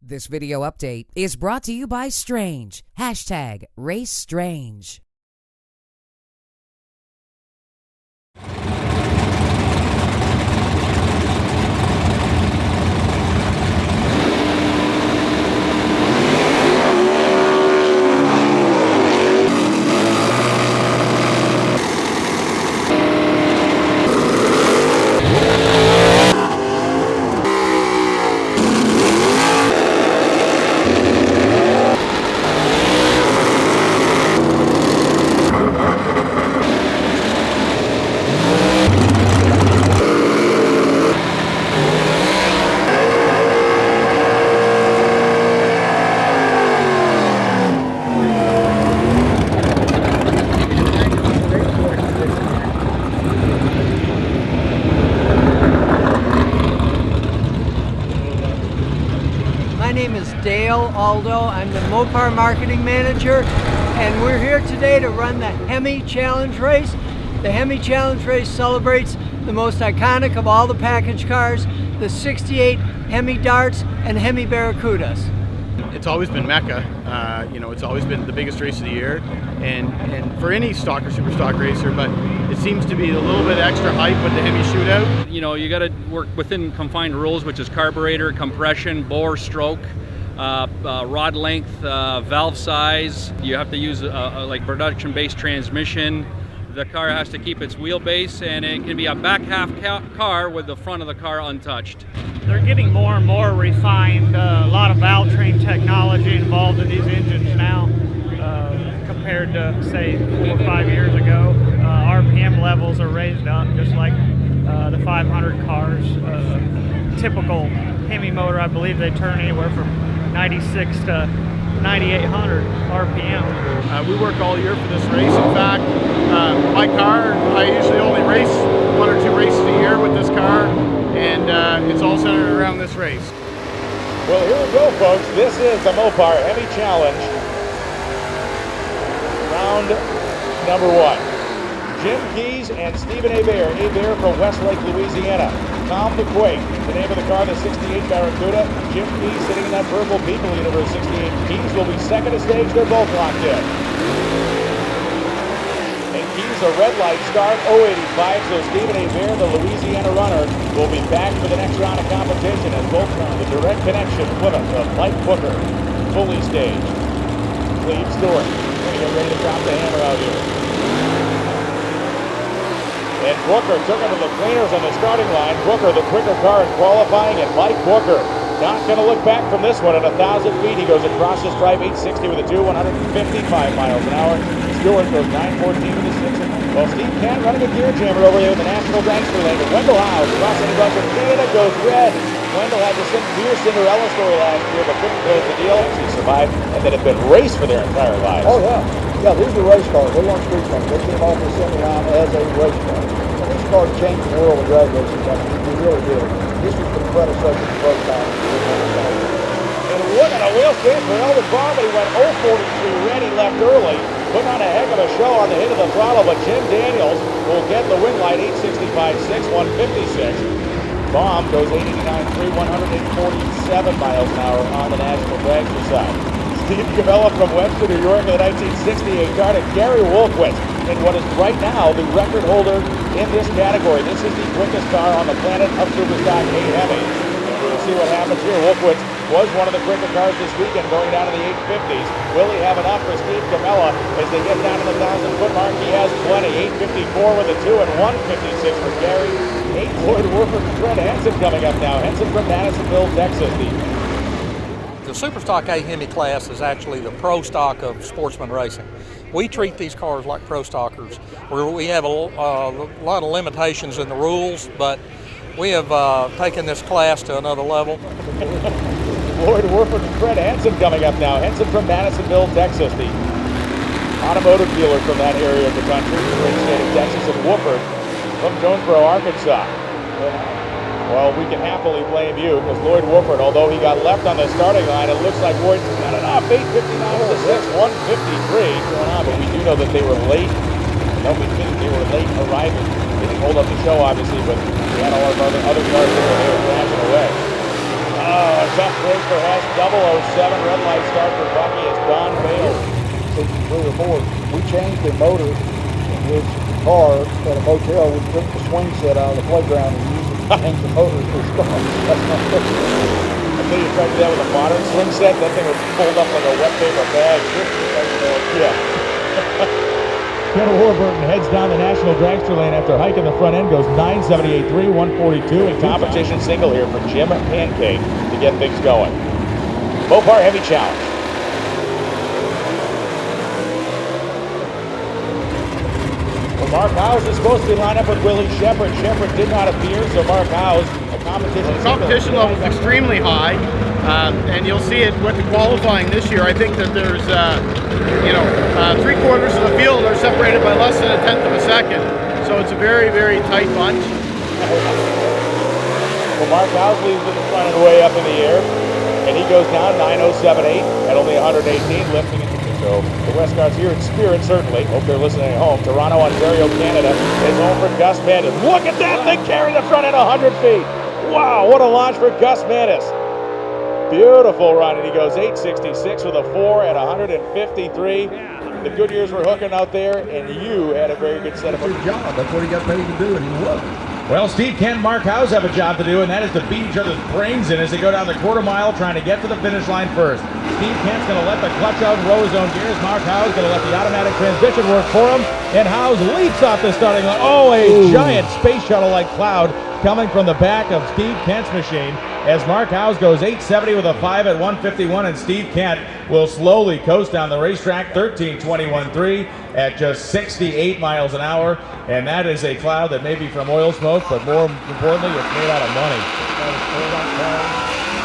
This video update is brought to you by Strange. Hashtag Race Strange. My name is Dale Aldo. I'm the Mopar Marketing Manager, and we're here today to run the Hemi Challenge Race. The Hemi Challenge Race celebrates the most iconic of all the package cars, the 68 Hemi Darts and Hemi Barracudas. It's always been Mecca. It's always been the biggest race of the year, and for any stock or super stock racer, but it seems to be a little bit extra hype with the Hemi shootout. You know, you got to work within confined rules, which is carburetor, compression, bore, stroke, rod length, valve size. You have to use like production-based transmission. The car has to keep its wheelbase, and it can be a back half car with the front of the car untouched. They're getting more and more refined. A lot of valve train technology involved in these engines now compared to, say, 4 or 5 years ago. RPM levels are raised up just like the 500 cars. Typical Hemi motor, I believe they turn anywhere from 96 to 9,800 RPM. We work all year for this race. In fact, my car, I usually only race 1 or 2 races a year with this car, and it's all centered around this race. Well, here we go, folks. This is the Mopar Hemi Challenge. Round number 1. Jim Keys and Stephen Hebert. Hebert from Westlake, Louisiana. Tom the Quake, the name of the car, the 68 Barracuda. Jim Keys sitting in that purple People Universe 68. Keys will be second to stage. They're both locked in. And Keys a red light start, 085. So Stephen Hebert, the Louisiana runner, will be back for the next round of competition as both run the direct connection Plymouth of Mike Booker, fully staged. Cleve Stewart, going to get ready to drop the hammer out here. And Booker took him to the cleaners on the starting line. Booker, the quicker car in qualifying, and Mike Booker not going to look back from this one at 1,000 feet. He goes across the stripe, 860 with a 2, 155 miles an hour. Stewart goes 914 with a 6. Well, Steve Kent running a gear jammer over there in the National Gangster Lane. And Wendell Howe crossing the buzzer. Canada goes red. Wendell had the severe Cinderella story last year, but couldn't close the deal. Actually survived, and then had been raced for their entire lives. Oh, yeah. Yeah, these are race cars. They weren't street cars. They came off the semi-round as a race car. And this car changed the world of drag racing. It really did. This was the predecessor to the first time. And look at a wheel spin for Elvis Barber. He went 042 red. He left early. Putting on a heck of a show on the hit of the throttle, but Jim Daniels will get the win light, 865.6, 156. Baum goes 889.3, 147 miles an hour on the National Dragster side. Steve Cavella from Webster, New York, in the 1968 car, and Gary Wolfowitz in what is right now the record holder in this category. This is the quickest car on the planet of Superstock A Hemi. And we'll see what happens here. Wolfowitz was one of the quicker cars this weekend, going down to the 850s. Will he have enough for Steve Cavella as they get down to the 1,000-foot mark? He has plenty. 854 with a 2 and 156 for Gary. 8 Lloyd Wofford and Fred Henson coming up now. Henson from Madisonville, Texas. The Superstock A Hemi class is actually the pro stock of sportsman racing. We treat these cars like pro stockers, where we have a lot of limitations in the rules, but we have taken this class to another level. Lloyd Wofford and Fred Henson coming up now. Henson from Madisonville, Texas, the automotive dealer from that area of the country, the great state of Texas, and Wofford from Jonesboro, Arkansas. Well, we can happily blame you, because Lloyd Wofford, although he got left on the starting line, it looks like Lloyd's got it up. 859 to 6, 153 going on, but we do know that they were late. No, we think they were late arriving. They didn't hold up the show, obviously, but we had all our other cars there, they were crashing away. Tough break for Hess. 007 red light start for Bucky as Don Bales. 63 or 4. We changed the motor in his car at a motel. We took the swing set out of the playground and used it to change the motor to his car. That's not fair. I think you tried to do that with a modern swing set. That thing would fold up like a wet paper bag. Yeah. Ken Warburton heads down the National Dragster lane after hiking the front end, goes 978.3, 142. A competition single here for Jim Pancake to get things going. Mopar Hemi Challenge. Well, Mark Howes is supposed to be lined up with Willie Shepard. Shepard did not appear, so Mark Howes, a competition The competition level is extremely high, and you'll see it with the qualifying this year. I think that there's, 3/4 of the field are separated by less than 1/10 of a second. So it's a very, very tight bunch. Well, Mark Howes leaves in the front and way up in the air, and he goes down 9:07.8 at only 118, lifting it. So the West Guards here in spirit, certainly. Hope they're listening at home. Toronto, Ontario, Canada is home for Gus Mandis. Look at that thing carrying the front end 100 feet. Wow, what a launch for Gus Mandis. Beautiful run, and he goes 866 with a 4 at 153. The Goodyears were hooking out there, and you had a very good set of Good job. That's what he got paid to do, and he was. Well, Steve Kent and Mark Howes have a job to do, and that is to beat each other's brains in as they go down the quarter mile trying to get to the finish line first. Steve Kent's going to let the clutch out and roll his own gears. Mark Howes going to let the automatic transmission work for him, and Howes leaps off the starting line. Oh, a giant space shuttle-like cloud coming from the back of Steve Kent's machine as Mark Howes goes 870 with a 5 at 151, and Steve Kent will slowly coast down the racetrack 13:21.3 at just 68 miles an hour, and that is a cloud that may be from oil smoke, but more importantly, it's made out of money.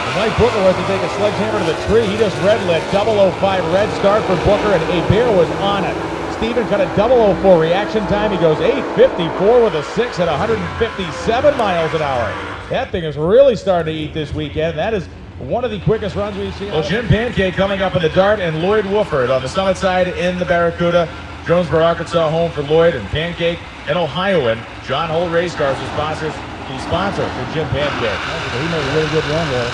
And Mike Booker wants to take a sledgehammer to the tree. He just red lit 005 red start for Booker, and Hebert was on it. Steven cut a 004 reaction time. He goes 8:54 with a 6 at 157 miles an hour. That thing is really starting to eat this weekend. That is one of the quickest runs we've seen. Well, Jim Pancake coming up in the Dart, and Lloyd Wofford on the Summit side in the Barracuda. Jonesboro, Arkansas home for Lloyd, and Pancake, an Ohioan. John Holt Race Cars is the sponsor for Jim Pancake. He made a really good run there.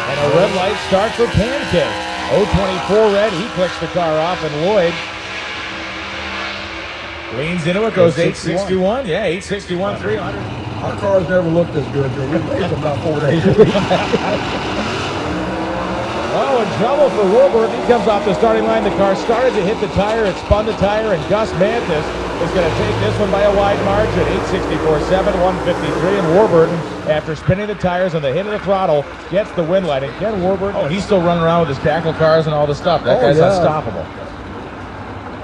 And a red light start for Pancake. 024 red, he clicks the car off, and Lloyd leans into it, goes 861. Yeah, 861, 300. Our cars never looked as good. We raced them about 4 days. Oh, in trouble for Wilbur. He comes off the starting line. The car started to hit the tire. It spun the tire, and Gus Mantis is going to take this one by a wide margin. 864.7, 153. And Warburton, after spinning the tires on the hit of the throttle, gets the win light. And Ken Warburton, he's still running around with his tackle cars and all this stuff. That guy's unstoppable.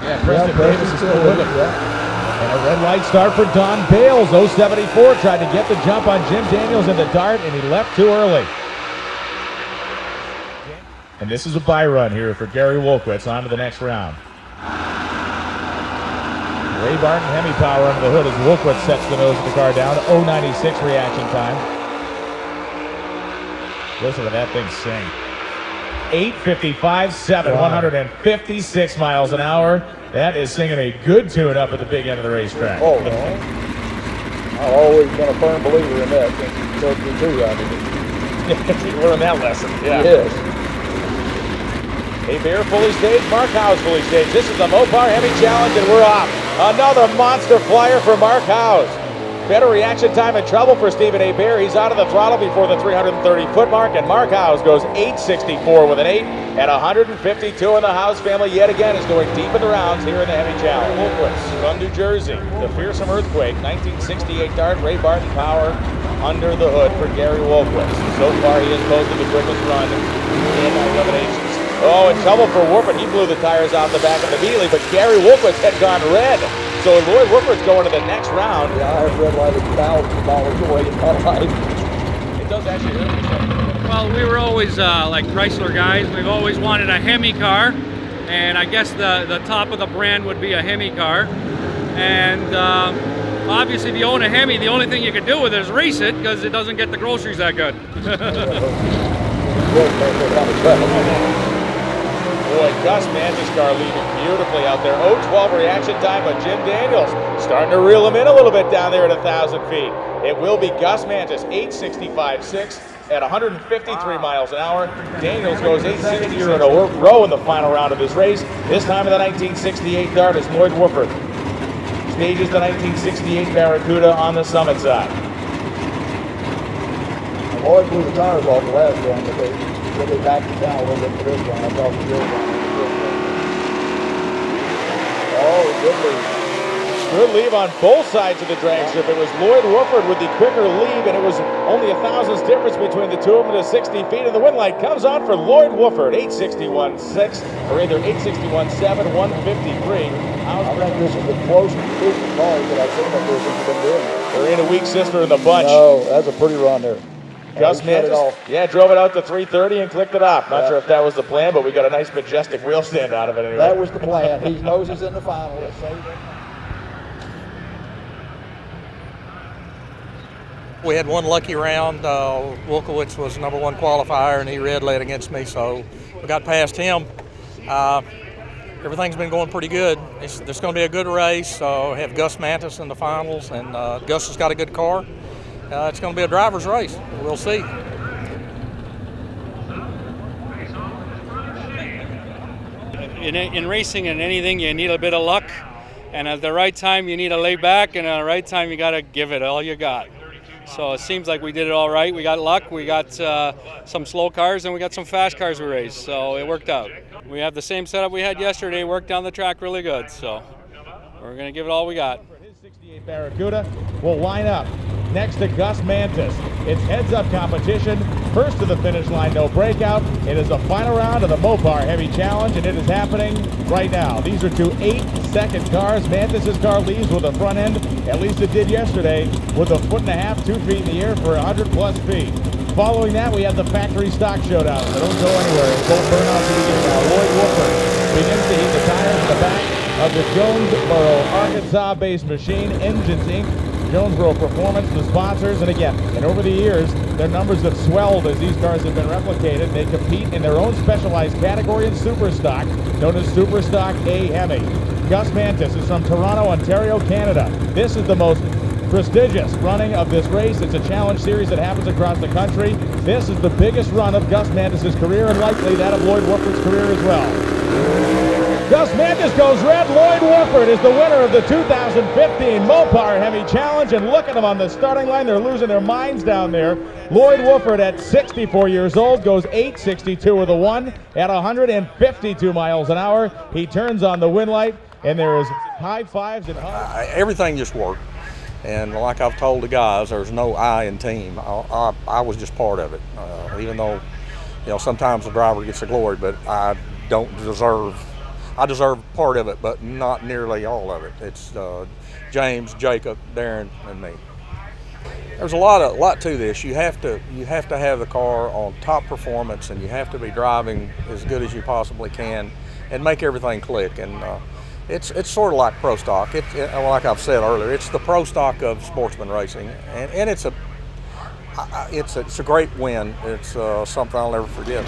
Yeah, Preston Davis is still with him. And a red light start for Don Bales. 074 tried to get the jump on Jim Daniels in the Dart, and he left too early. And this is a bye run here for Gary Wolkowitz on to the next round. Ray Barton Hemi power under the hood as Wolkowitz sets the nose of the car down. 096 reaction time. Listen to that thing sing. 855.7, 156 miles an hour. That is singing a good tune up at the big end of the racetrack. Oh, no. I've always been a firm believer in that since he took me to that. You learned that lesson. Yeah. Yes. Hebert fully staged, Mark Howes fully staged. This is the Mopar Hemi Challenge, and we're off. Another monster flyer for Mark Howes. Better reaction time and trouble for Stephen Hebert. He's out of the throttle before the 330-foot mark, and Mark Howes goes 864 with an 8 at 152, and the Howes family yet again is going deep in the rounds here in the Hemi Challenge. Wolkowitz from New Jersey, the fearsome earthquake, 1968 Dart, Ray Barton power under the hood for Gary Wolkowitz. So far he has posted the quickest run in eliminations. Oh, in trouble for Wofford. He blew the tires off the back of the Beasley, but Gary Wolkowitz had gone red. So Lloyd Wofford's going to the next round. Yeah, I have red lighted $1,000 away in my life. It does actually hurt me. Well, we were always like Chrysler guys. We've always wanted a Hemi car, and I guess the top of the brand would be a Hemi car. And obviously, if you own a Hemi, the only thing you can do with it is race it because it doesn't get the groceries that good. Boy, Gus Mantis' car leaving beautifully out there. 012 reaction time, but Jim Daniels starting to reel him in a little bit down there at 1,000 feet. It will be Gus Mantis, 865.6 at 153 miles an hour. Daniels goes 860 in a row in the final round of this race. This time in the 1968 Dart is Lloyd Wofford. Stages the 1968 Barracuda on the Summit side. Lloyd blew the tires off the last one, but they backed it down a little bit for this one. I thought the good one. Oh, good lead. Good leave on both sides of the drag strip. It was Lloyd Wofford with the quicker lead, and it was only a thousandths difference between the two of them to 60 feet. And the win light comes on for Lloyd Wofford, 861.6, or either 861.7, 153. I think this is the closest cars that I've seen up there since we've been doing it. There ain't a weak sister in the bunch. No, that's a pretty run there. Gus Mantis, drove it out to 330 and clicked it off. Not sure if that was the plan, but we got a nice majestic wheel stand out of it anyway. That was the plan. He knows he's in the final. Let's say that. We had one lucky round. Wilkowitz was #1 qualifier, and he red led against me, so we got past him. Everything's been going pretty good. It's going to be a good race. So have Gus Mantis in the finals, and Gus has got a good car. It's going to be a driver's race. We'll see. In racing and anything, you need a bit of luck, and at the right time, you need to lay back, and at the right time, you got to give it all you got. So it seems like we did it all right. We got luck, we got some slow cars, and we got some fast cars we raced, so it worked out. We have the same setup we had yesterday, worked down the track really good, so we're going to give it all we got. His 68 Barracuda will line up next to Gus Mantis. It's heads-up competition, first to the finish line, no breakout. It is the final round of the Mopar Hemi Challenge, and it is happening right now. These are two 8-second cars. Mantis' car leads with a front end, at least it did yesterday, with a 1.5 feet, 2 feet in the air for 100+ feet. Following that, we have the factory stock showdown. They don't go anywhere. It's both burnouts begin now. Lloyd Wofford begins to heat the tires in the back of the Jonesboro, Arkansas-based machine, Engines Inc., Jonesboro Performance, the sponsors, and again, and over the years, their numbers have swelled as these cars have been replicated. They compete in their own specialized category in Superstock, known as Superstock A Hemi. Gus Mantis is from Toronto, Ontario, Canada. This is the most prestigious running of this race. It's a challenge series that happens across the country. This is the biggest run of Gus Mantis' career, and likely that of Lloyd Wofford's career as well. Gus Mantis goes red. Lloyd Wofford is the winner of the 2015 Mopar Hemi Challenge, and look at them on the starting line. They're losing their minds down there. Lloyd Wofford at 64 years old goes 862 with a 1 at 152 miles an hour. He turns on the win light, and there is high fives and hugs. Everything just worked. And like I've told the guys, there's no I in team. I was just part of it. Even though, sometimes the driver gets the glory, but I deserve part of it, but not nearly all of it. It's James, Jacob, Darren, and me. There's a lot to this. You have to have the car on top performance, and you have to be driving as good as you possibly can, and make everything click. And it's sort of like pro stock. Like I've said earlier, it's the pro stock of sportsman racing, and it's a great win. It's something I'll never forget.